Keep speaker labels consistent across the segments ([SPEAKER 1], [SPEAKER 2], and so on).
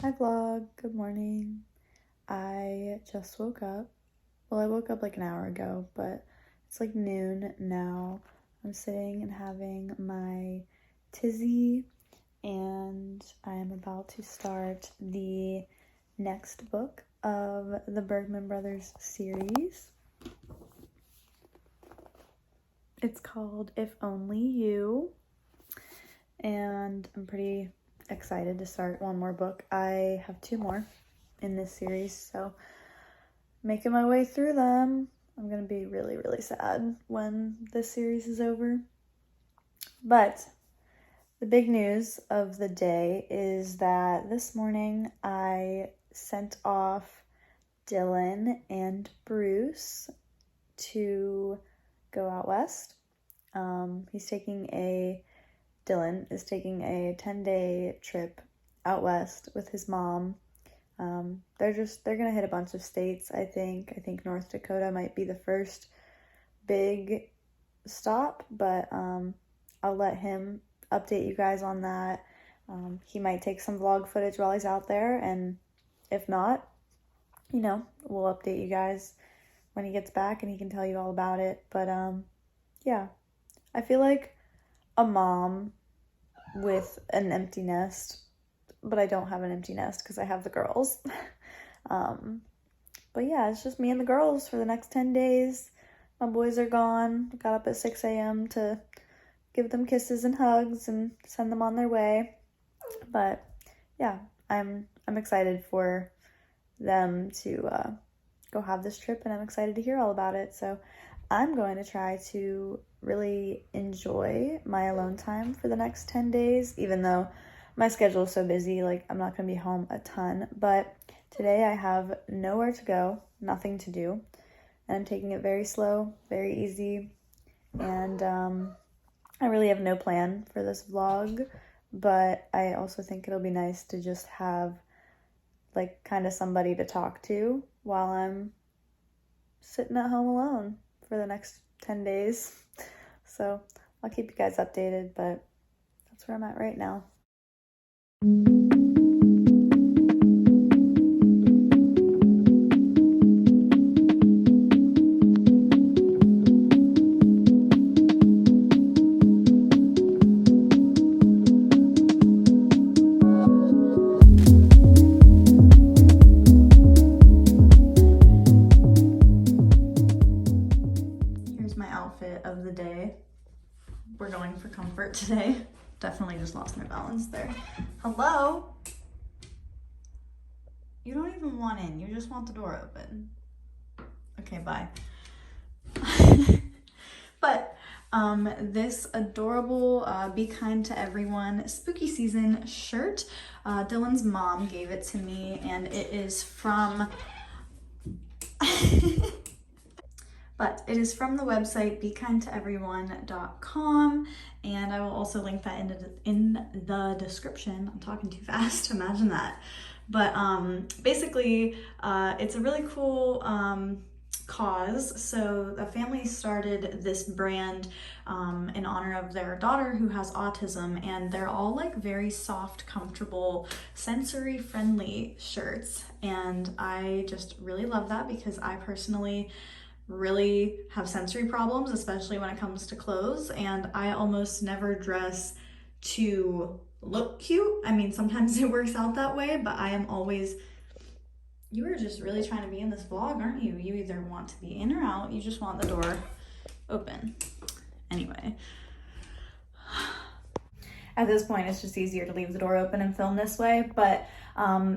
[SPEAKER 1] Hi vlog, good morning. I just woke up. Well, I woke up like an hour ago, but it's like noon now. I'm sitting and having my tizzy, and I am about to start the next book of the Bergman Brothers series. It's called If Only You, and I'm pretty excited to start one more book. I have two more in this series, so making my way through them. I'm gonna be really, really sad when this series is over. But the big news of the day is that this morning I sent off Dylan and Bruce to go out west. Dylan is taking a 10-day trip out west with his mom. They're gonna hit a bunch of states, I think. I think North Dakota might be the first big stop, but I'll let him update you guys on that. He might take some vlog footage while he's out there, and if not, we'll update you guys when he gets back and he can tell you all about it. But yeah, I feel like a mom with an empty nest, but I don't have an empty nest because I have the girls. But yeah, it's just me and the girls for the next 10 days. My boys are gone. Got up at 6 a.m. to give them kisses and hugs and send them on their way. But yeah, I'm excited for them to go have this trip, and I'm excited to hear all about it. So I'm going to try to really enjoy my alone time for the next 10 days, even though my schedule is so busy. Like, I'm not going to be home a ton, but today I have nowhere to go, nothing to do, and I'm taking it very slow, very easy, and I really have no plan for this vlog, but I also think it'll be nice to just have like kind of somebody to talk to while I'm sitting at home alone for the next 10 days. So I'll keep you guys updated, but that's where I'm at right now. Here's my outfit of the day. We're going for comfort today. Definitely just lost my balance there. Hello? You don't even want in, you just want the door open. Okay, bye. But this adorable Be Kind to Everyone spooky season shirt, Dylan's mom gave it to me, and it is from but it is from the website bekindtoeveryone.com, and I will also link that in the description. I'm talking too fast, imagine that. But basically, it's a really cool cause. So the family started this brand in honor of their daughter who has autism, and they're all like very soft, comfortable, sensory friendly shirts, and I just really love that because I personally really have sensory problems, especially when it comes to clothes, and I almost never dress to look cute. I mean, sometimes it works out that way, but I am always... You are just really trying to be in this vlog, aren't you? You either want to be in or out. You just want the door open. Anyway. At this point, it's just easier to leave the door open and film this way. But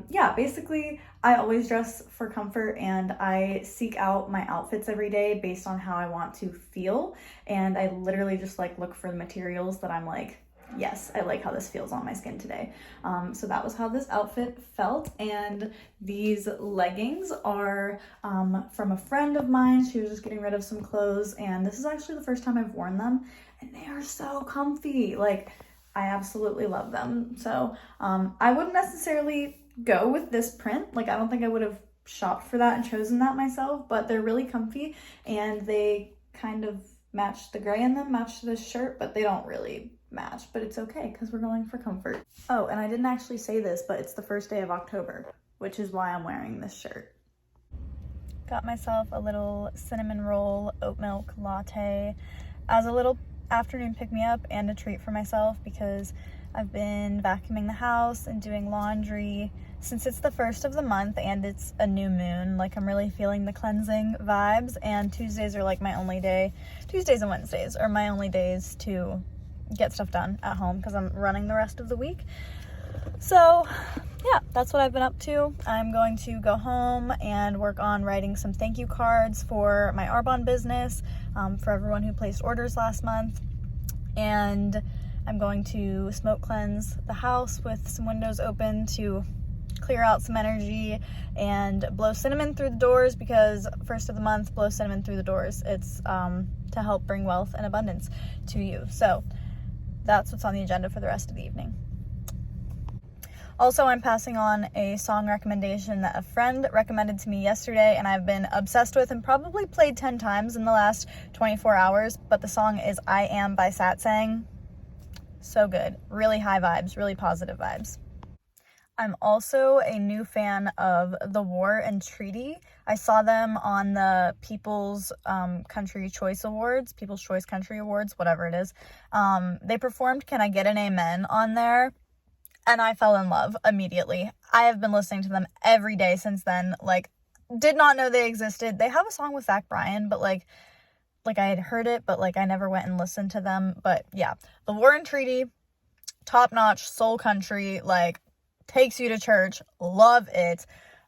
[SPEAKER 1] yeah, basically, I always dress for comfort, and I seek out my outfits every day based on how I want to feel. And I literally just like look for the materials that I'm like, yes, I like how this feels on my skin today. So that was how this outfit felt. And these leggings are from a friend of mine. She was just getting rid of some clothes, and this is actually the first time I've worn them, and they are so comfy. Like, I absolutely love them. So I wouldn't necessarily go with this print. Like, I don't think I would have shopped for that and chosen that myself, but they're really comfy, and they kind of match the gray in them, match this shirt, but they don't really match, but it's okay because we're going for comfort. Oh, and I didn't actually say this, but it's the first day of October, which is why I'm wearing this shirt. Got myself a little cinnamon roll oat milk latte as a little afternoon pick-me-up and a treat for myself because I've been vacuuming the house and doing laundry since it's the first of the month and it's a new moon. Like, I'm really feeling the cleansing vibes, and Tuesdays are like my only day. Tuesdays and Wednesdays are my only days to get stuff done at home because I'm running the rest of the week. So yeah, that's what I've been up to. I'm going to go home and work on writing some thank you cards for my Arbonne business, for everyone who placed orders last month. And I'm going to smoke cleanse the house with some windows open to clear out some energy and blow cinnamon through the doors because first of the month, blow cinnamon through the doors. It's to help bring wealth and abundance to you. So that's what's on the agenda for the rest of the evening. Also, I'm passing on a song recommendation that a friend recommended to me yesterday and I've been obsessed with and probably played 10 times in the last 24 hours, but the song is I Am by Satsang. So good. Really high vibes, really positive vibes. I'm also a new fan of The War and Treaty. I saw them on the People's Country Choice Awards, People's Choice Country Awards, whatever it is. They performed Can I Get an Amen on there, and I fell in love immediately. I have been listening to them every day since then. Like, did not know they existed. They have a song with Zach Bryan, but like I had heard it, but like I never went and listened to them. But yeah, The War and Treaty, top-notch soul country, like takes you to church. Love it.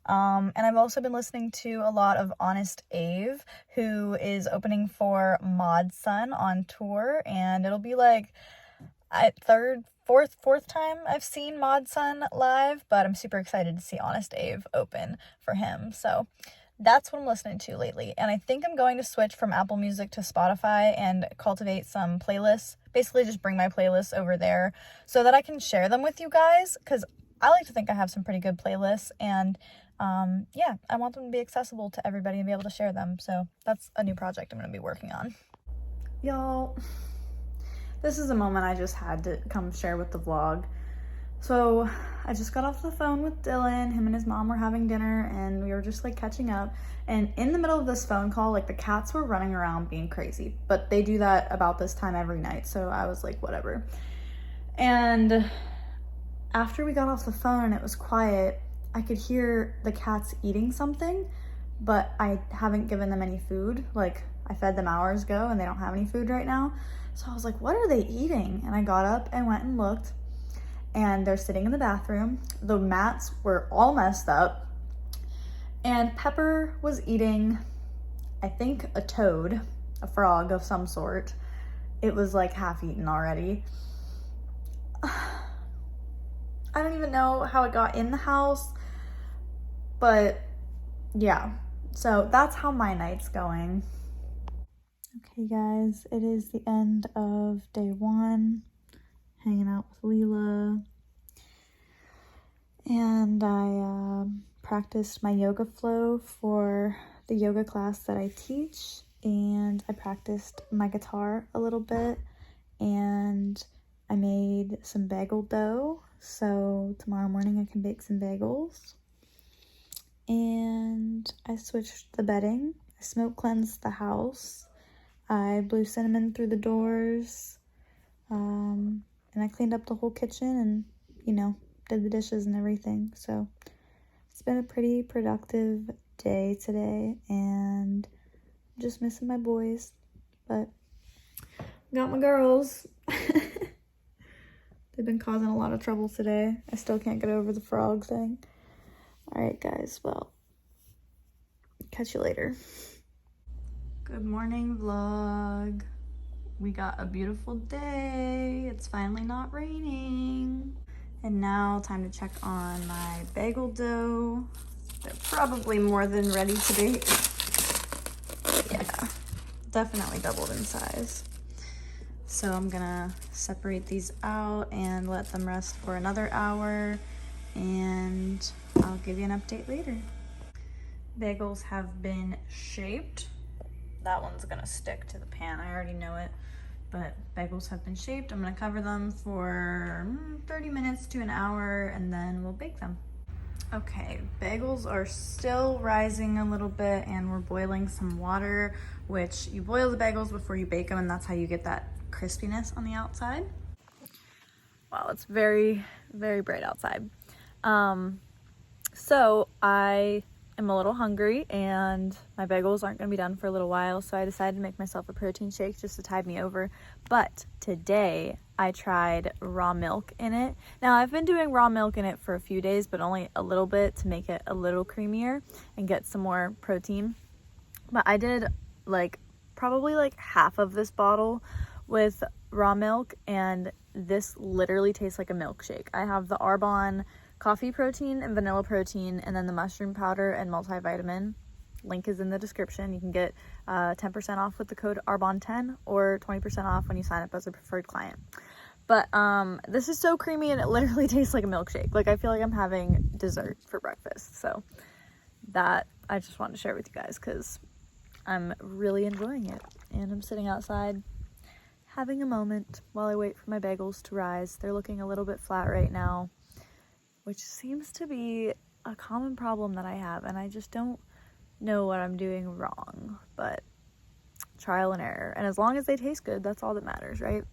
[SPEAKER 1] And I've also been listening to a lot of Honest Ave, who is opening for Mod Sun on tour, and it'll be like fourth time I've seen Mod Sun live, but I'm super excited to see Honest Ave open for him. So that's what I'm listening to lately. And I think I'm going to switch from Apple Music to Spotify and cultivate some playlists. Basically just bring my playlists over there so that I can share them with you guys, because I like to think I have some pretty good playlists, and yeah, I want them to be accessible to everybody and be able to share them. So that's a new project I'm going to be working on. Y'all, this is a moment I just had to come share with the vlog. So I just got off the phone with Dylan. Him and his mom were having dinner and we were just like catching up. And in the middle of this phone call, like the cats were running around being crazy, but they do that about this time every night. So I was like, whatever. And after we got off the phone and it was quiet, I could hear the cats eating something, but I haven't given them any food. Like, I fed them hours ago and they don't have any food right now. So I was like, what are they eating? And I got up and went and looked, and they're sitting in the bathroom. The mats were all messed up, and Pepper was eating, I think, a toad, a frog of some sort. It was like half eaten already. I don't even know how it got in the house, but yeah, so that's how my night's going. Okay guys, it is the end of day one, hanging out with Leela, and I practiced my yoga flow for the yoga class that I teach, and I practiced my guitar a little bit, and I made some bagel dough, so tomorrow morning I can bake some bagels. And I switched the bedding. I smoke cleansed the house. I blew cinnamon through the doors. And I cleaned up the whole kitchen and, you know, did the dishes and everything. So it's been a pretty productive day today, and I'm just missing my boys, but got my girls. They've been causing a lot of trouble today. I still can't get over the frog thing. Alright guys, well, catch you later. Good morning vlog. We got a beautiful day. It's finally not raining. And now time to check on my bagel dough. They're probably more than ready to bake. Yeah, definitely doubled in size. So I'm gonna separate these out and let them rest for another hour, and I'll give you an update later. Bagels have been shaped. That one's gonna stick to the pan, I already know it. but bagels have been shaped. I'm gonna cover them for 30 minutes to an hour and then we'll bake them. Okay, bagels are still rising a little bit and we're boiling some water, which you boil the bagels before you bake them, and that's how you get that crispiness on the outside. Wow, it's very, very bright outside. So I am a little hungry and my bagels aren't gonna be done for a little while, so I decided to make myself a protein shake just to tide me over. But today I tried raw milk in it. Now I've been doing raw milk in it for a few days, but only a little bit to make it a little creamier and get some more protein. But I did probably half of this bottle with raw milk, and this literally tastes like a milkshake. I have the Arbonne coffee protein and vanilla protein, and then the mushroom powder and multivitamin. Link is in the description. You can get 10% off with the code Arbonne10 or 20% off when you sign up as a preferred client. But this is so creamy and it literally tastes like a milkshake. Like, I feel like I'm having dessert for breakfast. So that I just wanted to share with you guys because I'm really enjoying it. And I'm sitting outside having a moment while I wait for my bagels to rise. They're looking a little bit flat right now, which seems to be a common problem that I have, and I just don't know what I'm doing wrong, but trial and error. And as long as they taste good, that's all that matters, right?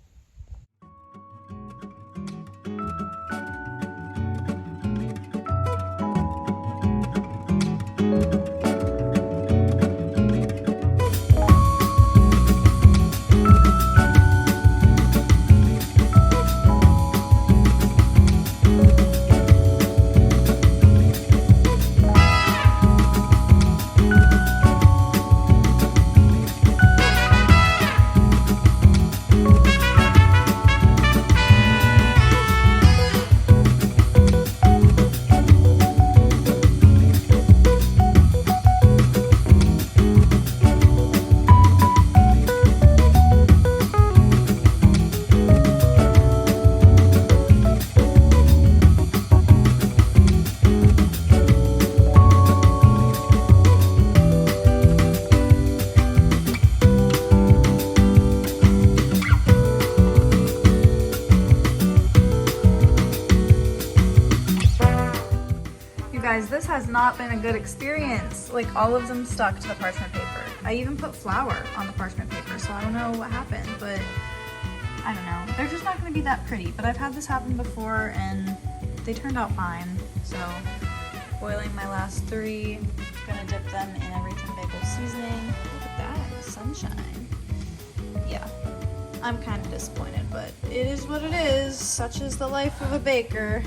[SPEAKER 1] Guys, this has not been a good experience. Like, all of them stuck to the parchment paper. I even put flour on the parchment paper, so I don't know what happened, but I don't know. They're just not going to be that pretty, but I've had this happen before and they turned out fine. So, boiling my last 3, gonna dip them in everything bagel seasoning. Look at that, sunshine. Yeah, I'm kind of disappointed, but it is what it is. Such is the life of a baker.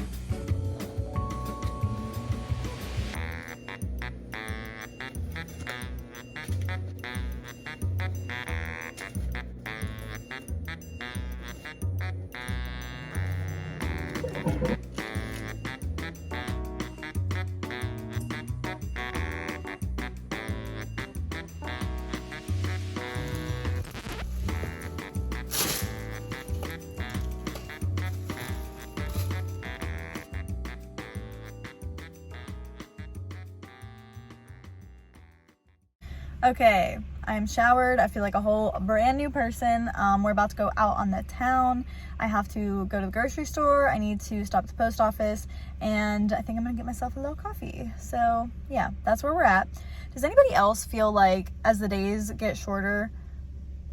[SPEAKER 1] Okay, I'm showered. I feel like a whole brand new person. We're about to go out on the town. I have to go to the grocery store. I need to stop at the post office, and I think I'm gonna get myself a little coffee. So yeah, that's where we're at. Does anybody else feel like as the days get shorter,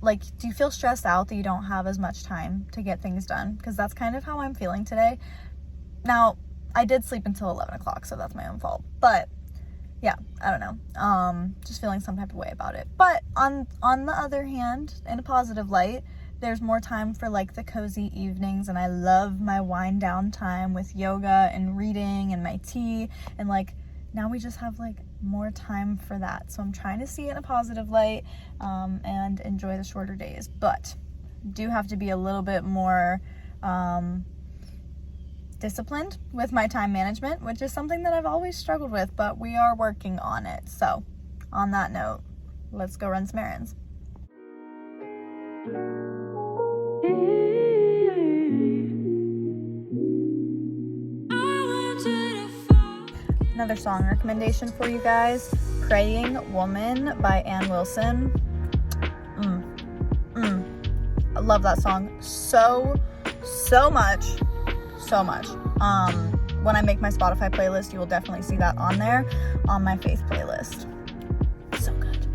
[SPEAKER 1] like, do you feel stressed out that you don't have as much time to get things done? Because that's kind of how I'm feeling today. Now, I did sleep until 11 o'clock, so that's my own fault. But yeah, I don't know. Just feeling some type of way about it. But on the other hand, in a positive light, there's more time for like the cozy evenings, and I love my wind down time with yoga and reading and my tea, and like now we just have like more time for that. So I'm trying to see it in a positive light and enjoy the shorter days, but do have to be a little bit more disciplined with my time management, which is something that I've always struggled with, but we are working on it. So on that note, let's go run some errands. Another song recommendation for you guys, Praying Woman by Ann Wilson. love that song so much. When I make my Spotify playlist, you will definitely see that on there, on my faith playlist. So good.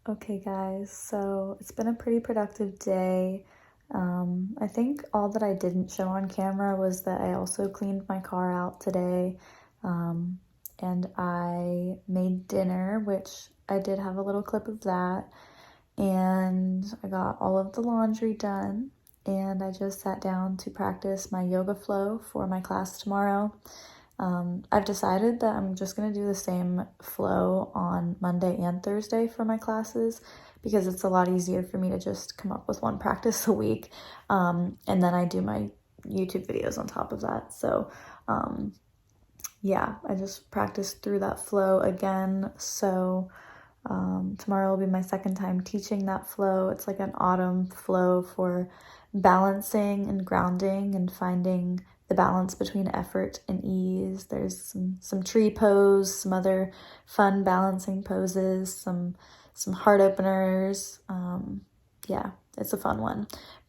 [SPEAKER 1] Okay guys, so it's been a pretty productive day. I think all that I didn't show on camera was that I also cleaned my car out today, and I made dinner, which I did have a little clip of that, and I got all of the laundry done, and I just sat down to practice my yoga flow for my class tomorrow. I've decided that I'm just going to do the same flow on Monday and Thursday for my classes because it's a lot easier for me to just come up with one practice a week, and then I do my YouTube videos on top of that. So yeah, I just practiced through that flow again. So tomorrow will be my second time teaching that flow. It's like an autumn flow for balancing and grounding and finding the balance between effort and ease. There's some tree pose, some other fun balancing poses, some heart openers. Yeah, it's a fun one.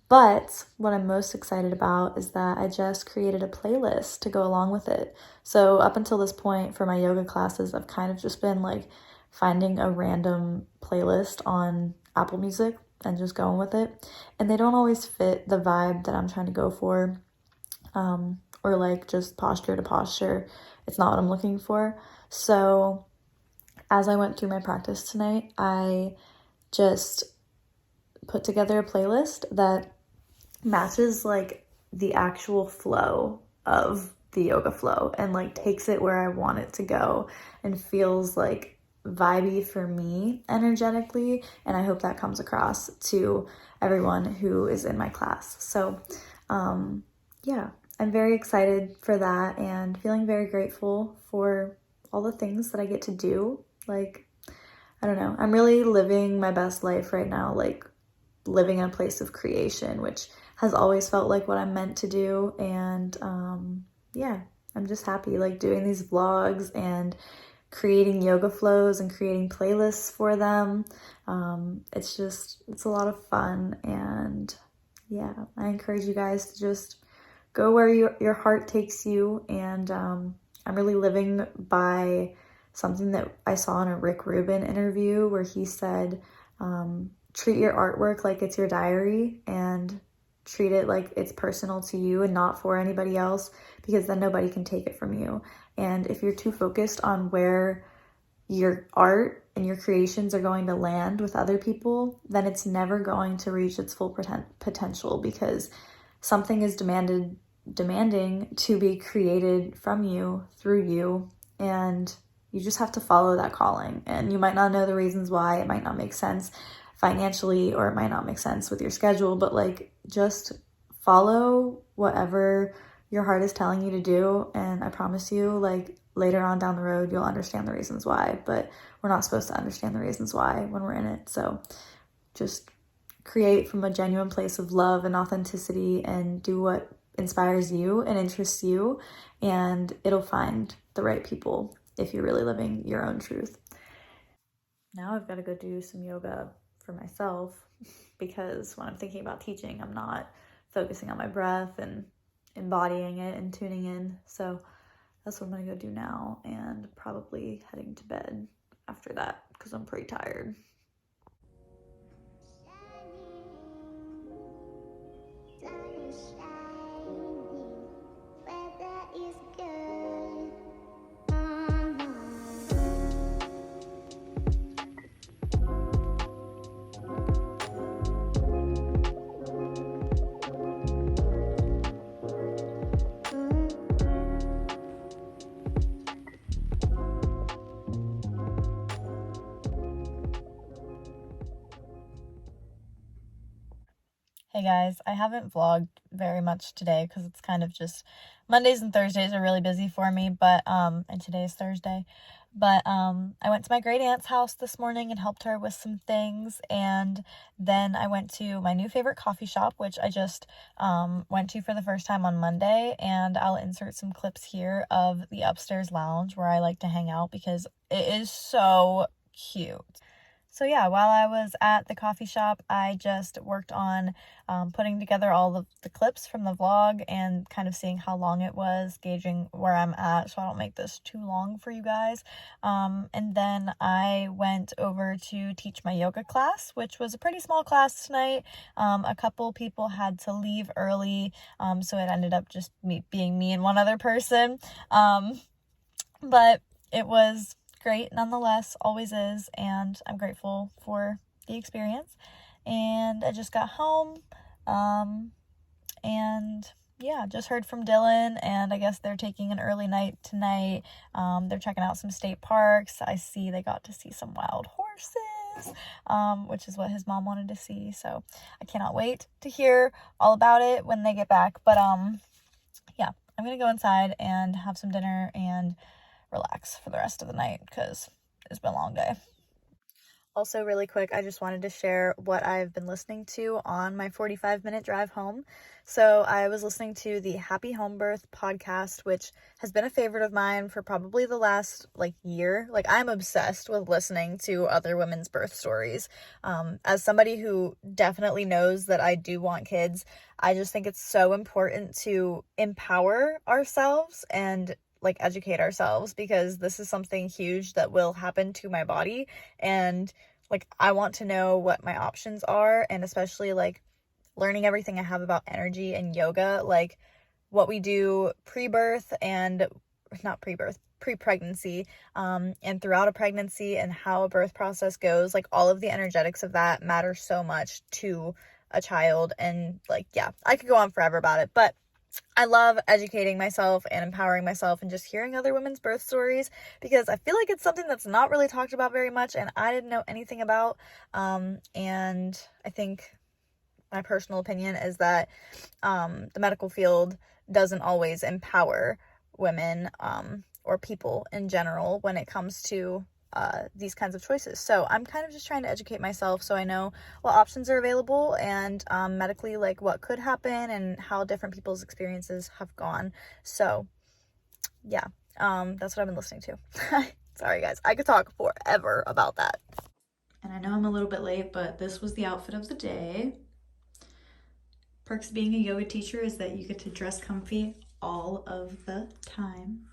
[SPEAKER 1] But what I'm most excited about is that I just created a playlist to go along with it. So up until this point for my yoga classes, I've kind of just been like finding a random playlist on Apple Music and just going with it. And they don't always fit the vibe that I'm trying to go for, or like just posture to posture. It's not what I'm looking for. So as I went through my practice tonight, I just put together a playlist that matches like the actual flow of the yoga flow and like takes it where I want it to go and feels like vibey for me energetically, and I hope that comes across to everyone who is in my class. So yeah, I'm very excited for that and feeling very grateful for all the things that I get to do. Like, I don't know, I'm really living my best life right now, like living in a place of creation, which has always felt like what I'm meant to do. And yeah, I'm just happy like doing these vlogs and creating yoga flows and creating playlists for them. It's a lot of fun, and yeah, I encourage you guys to just go where your heart takes you. And I'm really living by something that I saw in a Rick Rubin interview where he said, treat your artwork like it's your diary and treat it like it's personal to you and not for anybody else, because then nobody can take it from you. And if you're too focused on where your art and your creations are going to land with other people, then it's never going to reach its full potential, because something is demanding to be created from you, through you, and you just have to follow that calling. And you might not know the reasons why. It might not make sense financially, or it might not make sense with your schedule, but like just follow whatever your heart is telling you to do. And I promise you, like later on down the road, you'll understand the reasons why, but we're not supposed to understand the reasons why when we're in it. So just create from a genuine place of love and authenticity and do what inspires you and interests you, and it'll find the right people if you're really living your own truth. Now I've got to go do some yoga for myself, because when I'm thinking about teaching, I'm not focusing on my breath and embodying it and tuning in. So that's what I'm gonna go do now, and probably heading to bed after that because I'm pretty tired. Hey guys, I haven't vlogged very much today because it's kind of just Mondays and Thursdays are really busy for me, but and today is Thursday. But I went to my great aunt's house this morning and helped her with some things, and then I went to my new favorite coffee shop, which I just went to for the first time on Monday, and I'll insert some clips here of the upstairs lounge where I like to hang out because it is so cute. So yeah, while I was at the coffee shop, I just worked on putting together all of the clips from the vlog and kind of seeing how long it was, gauging where I'm at so I don't make this too long for you guys. And then I went over to teach my yoga class, which was a pretty small class tonight. A couple people had to leave early, so it ended up just being me and one other person. But it was great nonetheless, always is, and I'm grateful for the experience. And I just got home, and yeah, just heard from Dylan, and I guess they're taking an early night tonight. They're checking out some state parks. I see they got to see some wild horses, which is what his mom wanted to see, so I cannot wait to hear all about it when they get back. But yeah, I'm gonna go inside and have some dinner and relax for the rest of the night because it's been a long day. Also, really quick, I just wanted to share what I've been listening to on my 45-minute drive home. So I was listening to the Happy Home Birth podcast, which has been a favorite of mine for probably the last year. I'm obsessed with listening to other women's birth stories. As somebody who definitely knows that I do want kids, I just think it's so important to empower ourselves and educate ourselves, because this is something huge that will happen to my body, and I want to know what my options are, and especially learning everything I have about energy and yoga, what we do pre-birth and not pre-birth, pre-pregnancy, and throughout a pregnancy, and how a birth process goes. All of the energetics of that matter so much to a child, and yeah, I could go on forever about it, but I love educating myself and empowering myself and just hearing other women's birth stories, because I feel like it's something that's not really talked about very much and I didn't know anything about. And I think my personal opinion is that the medical field doesn't always empower women or people in general when it comes to these kinds of choices. So I'm kind of just trying to educate myself so I know what options are available, and medically what could happen and how different people's experiences have gone. So yeah, that's what I've been listening to. Sorry guys, I could talk forever about that. And I know I'm a little bit late, but this was the outfit of the day. Perks of being a yoga teacher is that you get to dress comfy all of the time.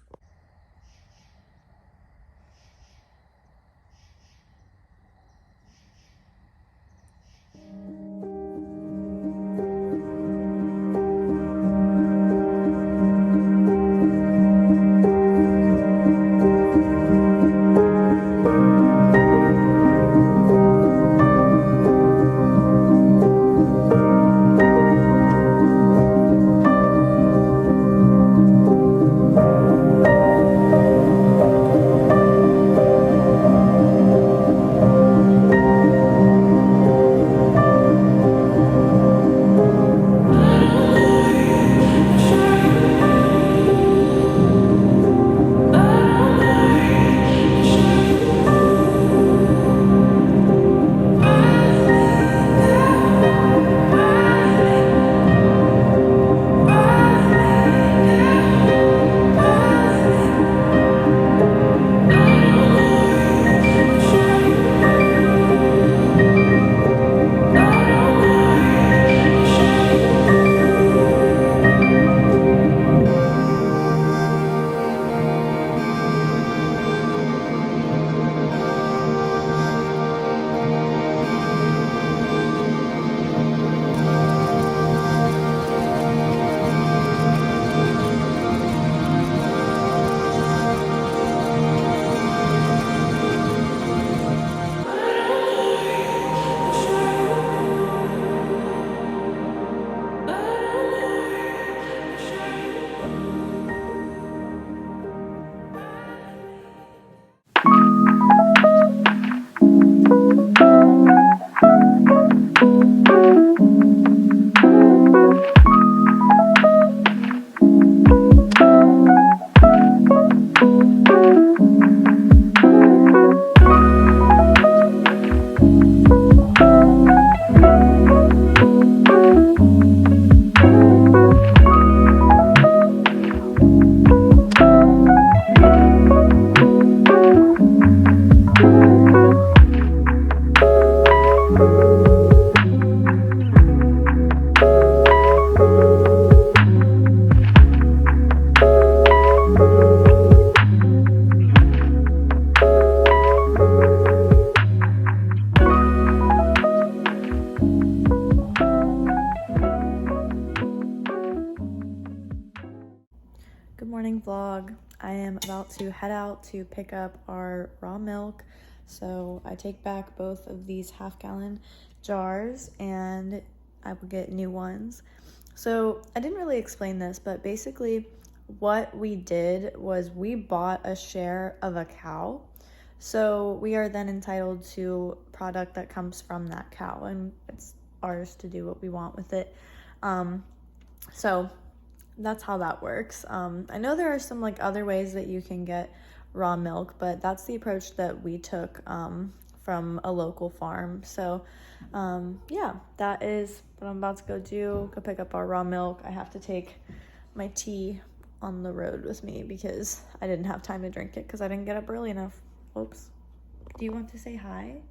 [SPEAKER 1] Good morning vlog. I am about to head out to pick up our raw milk. So I take back both of these half-gallon jars and I will get new ones. So I didn't really explain this, but basically what we did was we bought a share of a cow. So we are then entitled to product that comes from that cow, and it's ours to do what we want with it. So that's how that works. I know there are some like other ways that you can get raw milk, but that's the approach that we took from a local farm. So yeah, that is what I'm about to go do. Go pick up our raw milk. I have to take my tea on the road with me because I didn't have time to drink it because I didn't get up early enough. Oops. Do you want to say hi?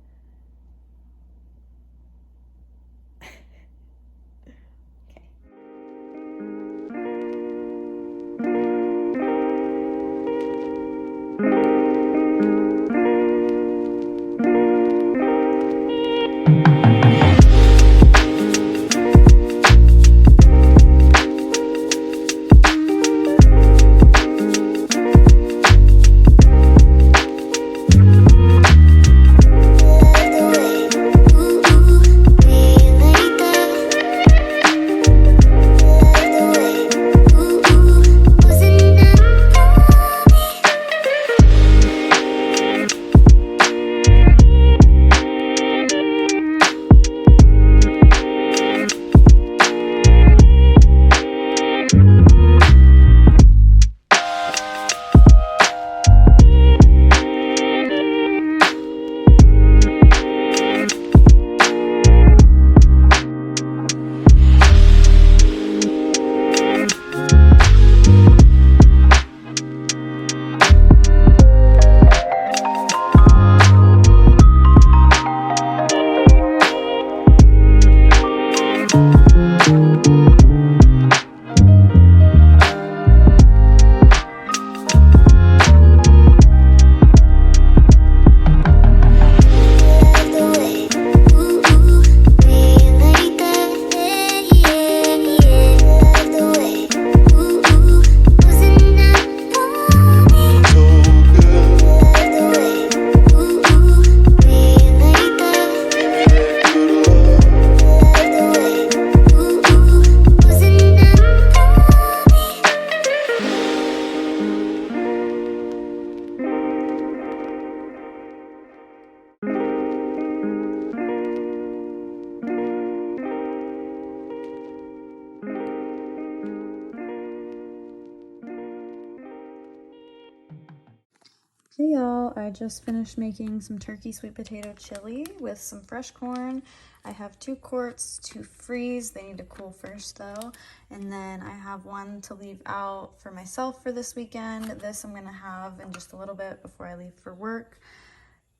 [SPEAKER 1] Hey y'all, I just finished making some turkey sweet potato chili with some fresh corn. I have 2 quarts to freeze. They need to cool first though. And then I have 1 to leave out for myself for this weekend. This I'm gonna have in just a little bit before I leave for work.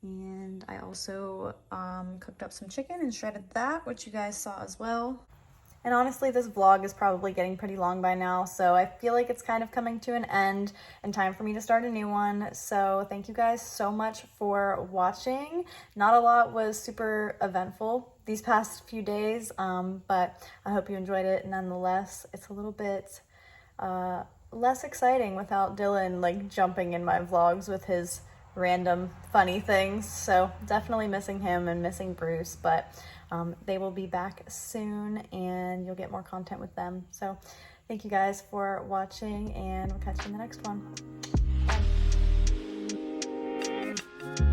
[SPEAKER 1] And I also cooked up some chicken and shredded that, which you guys saw as well. And honestly, this vlog is probably getting pretty long by now, so I feel like it's kind of coming to an end and time for me to start a new one. So thank you guys so much for watching. Not a lot was super eventful these past few days, but I hope you enjoyed it nonetheless. It's a little bit less exciting without Dylan like jumping in my vlogs with his random funny things. So definitely missing him and missing Bruce, but they will be back soon and you'll get more content with them. So thank you guys for watching and we'll catch you in the next one. Bye.